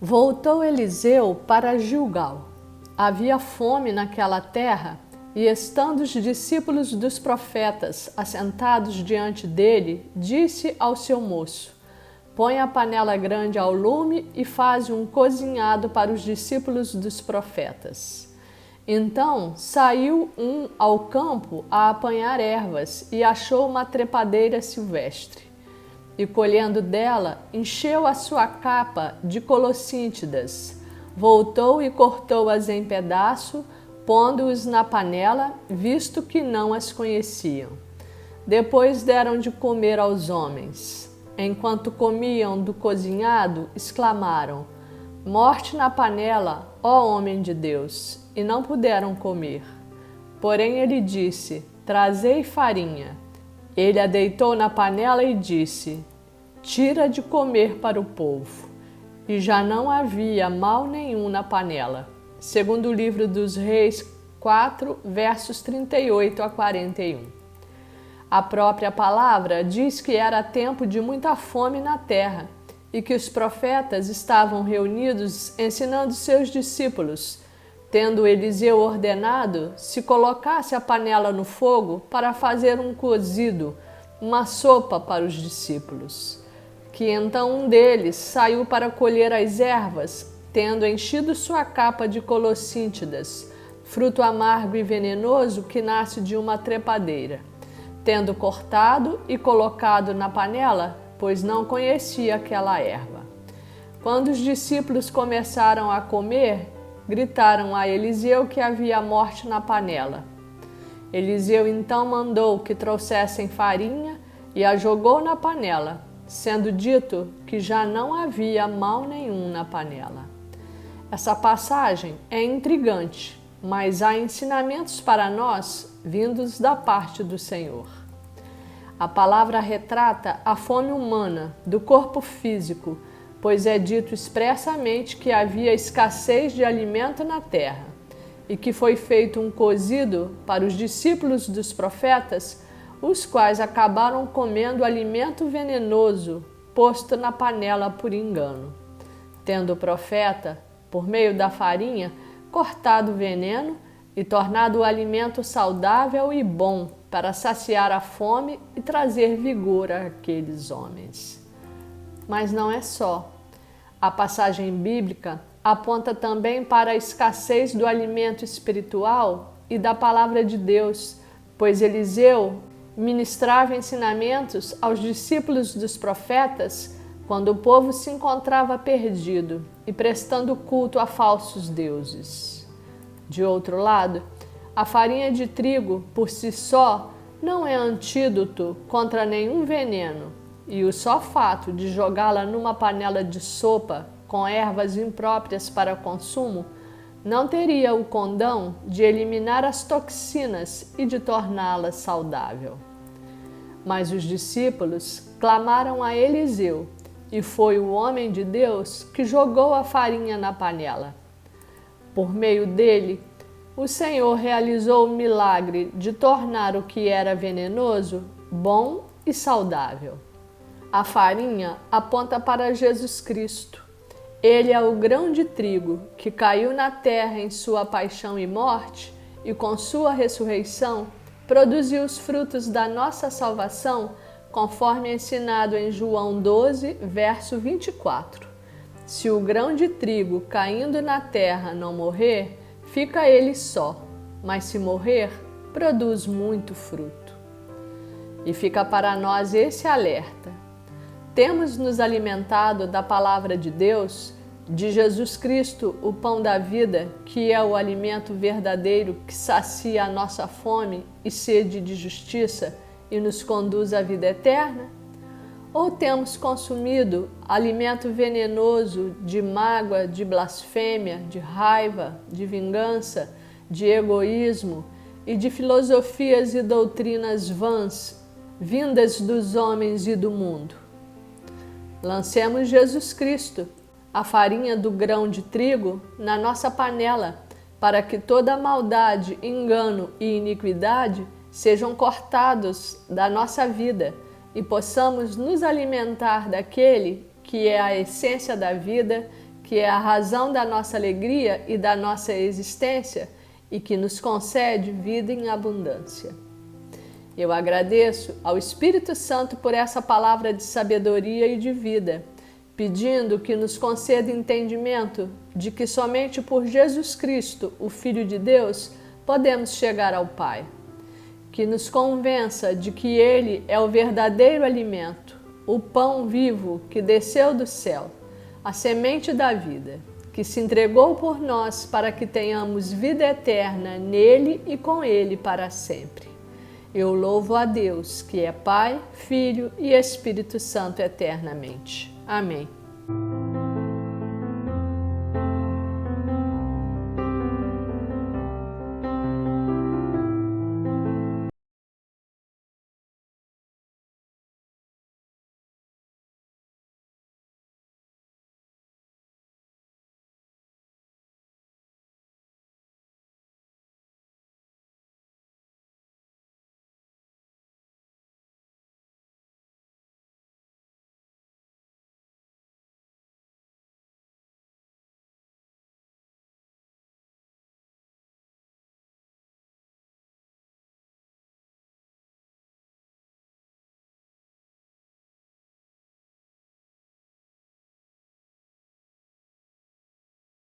Voltou Eliseu para Gilgal. Havia fome naquela terra, e estando os discípulos dos profetas assentados diante dele, disse ao seu moço: põe a panela grande ao lume e faze um cozinhado para os discípulos dos profetas. Então saiu um ao campo a apanhar ervas e achou uma trepadeira silvestre. E colhendo dela, encheu a sua capa de colossíntidas. Voltou e cortou-as em pedaço, pondo-os na panela, visto que não as conheciam. Depois deram de comer aos homens. Enquanto comiam do cozinhado, exclamaram: morte na panela, ó homem de Deus! E não puderam comer. Porém ele disse: trazei farinha. Ele a deitou na panela e disse: tira de comer para o povo. E já não havia mal nenhum na panela. Segundo o livro dos Reis 4, versos 38 a 41. A própria palavra diz que era tempo de muita fome na terra e que os profetas estavam reunidos ensinando seus discípulos, tendo Eliseu ordenado se colocasse a panela no fogo para fazer um cozido, uma sopa para os discípulos. Que então um deles saiu para colher as ervas, tendo enchido sua capa de colossíntidas, fruto amargo e venenoso que nasce de uma trepadeira, tendo cortado e colocado na panela, pois não conhecia aquela erva. Quando os discípulos começaram a comer, gritaram a Eliseu que havia morte na panela. Eliseu então mandou que trouxessem farinha e a jogou na panela, sendo dito que já não havia mal nenhum na panela. Essa passagem é intrigante, mas há ensinamentos para nós vindos da parte do Senhor. A palavra retrata a fome humana do corpo físico, pois é dito expressamente que havia escassez de alimento na terra e que foi feito um cozido para os discípulos dos profetas, os quais acabaram comendo alimento venenoso posto na panela por engano, tendo o profeta, por meio da farinha, cortado o veneno e tornado o alimento saudável e bom para saciar a fome e trazer vigor àqueles homens. Mas não é só. A passagem bíblica aponta também para a escassez do alimento espiritual e da palavra de Deus, pois Eliseu ministrava ensinamentos aos discípulos dos profetas quando o povo se encontrava perdido e prestando culto a falsos deuses. De outro lado, a farinha de trigo, por si só, não é antídoto contra nenhum veneno, e o só fato de jogá-la numa panela de sopa com ervas impróprias para consumo não teria o condão de eliminar as toxinas e de torná-la saudável. Mas os discípulos clamaram a Eliseu, e foi o homem de Deus que jogou a farinha na panela. Por meio dele, o Senhor realizou o milagre de tornar o que era venenoso bom e saudável. A farinha aponta para Jesus Cristo. Ele é o grão de trigo que caiu na terra em sua paixão e morte, e com sua ressurreição produziu os frutos da nossa salvação, conforme ensinado em João 12, verso 24. Se o grão de trigo caindo na terra não morrer, fica ele só, mas se morrer, produz muito fruto. E fica para nós esse alerta. Temos nos alimentado da palavra de Deus, de Jesus Cristo, o pão da vida, que é o alimento verdadeiro que sacia a nossa fome e sede de justiça e nos conduz à vida eterna? Ou temos consumido alimento venenoso de mágoa, de blasfêmia, de raiva, de vingança, de egoísmo e de filosofias e doutrinas vãs, vindas dos homens e do mundo? Lancemos Jesus Cristo, a farinha do grão de trigo, na nossa panela, para que toda maldade, engano e iniquidade sejam cortados da nossa vida e possamos nos alimentar daquele que é a essência da vida, que é a razão da nossa alegria e da nossa existência e que nos concede vida em abundância. Eu agradeço ao Espírito Santo por essa palavra de sabedoria e de vida, pedindo que nos conceda entendimento de que somente por Jesus Cristo, o Filho de Deus, podemos chegar ao Pai. Que nos convença de que Ele é o verdadeiro alimento, o pão vivo que desceu do céu, a semente da vida, que se entregou por nós para que tenhamos vida eterna nele e com Ele para sempre. Eu louvo a Deus, que é Pai, Filho e Espírito Santo eternamente. Amém.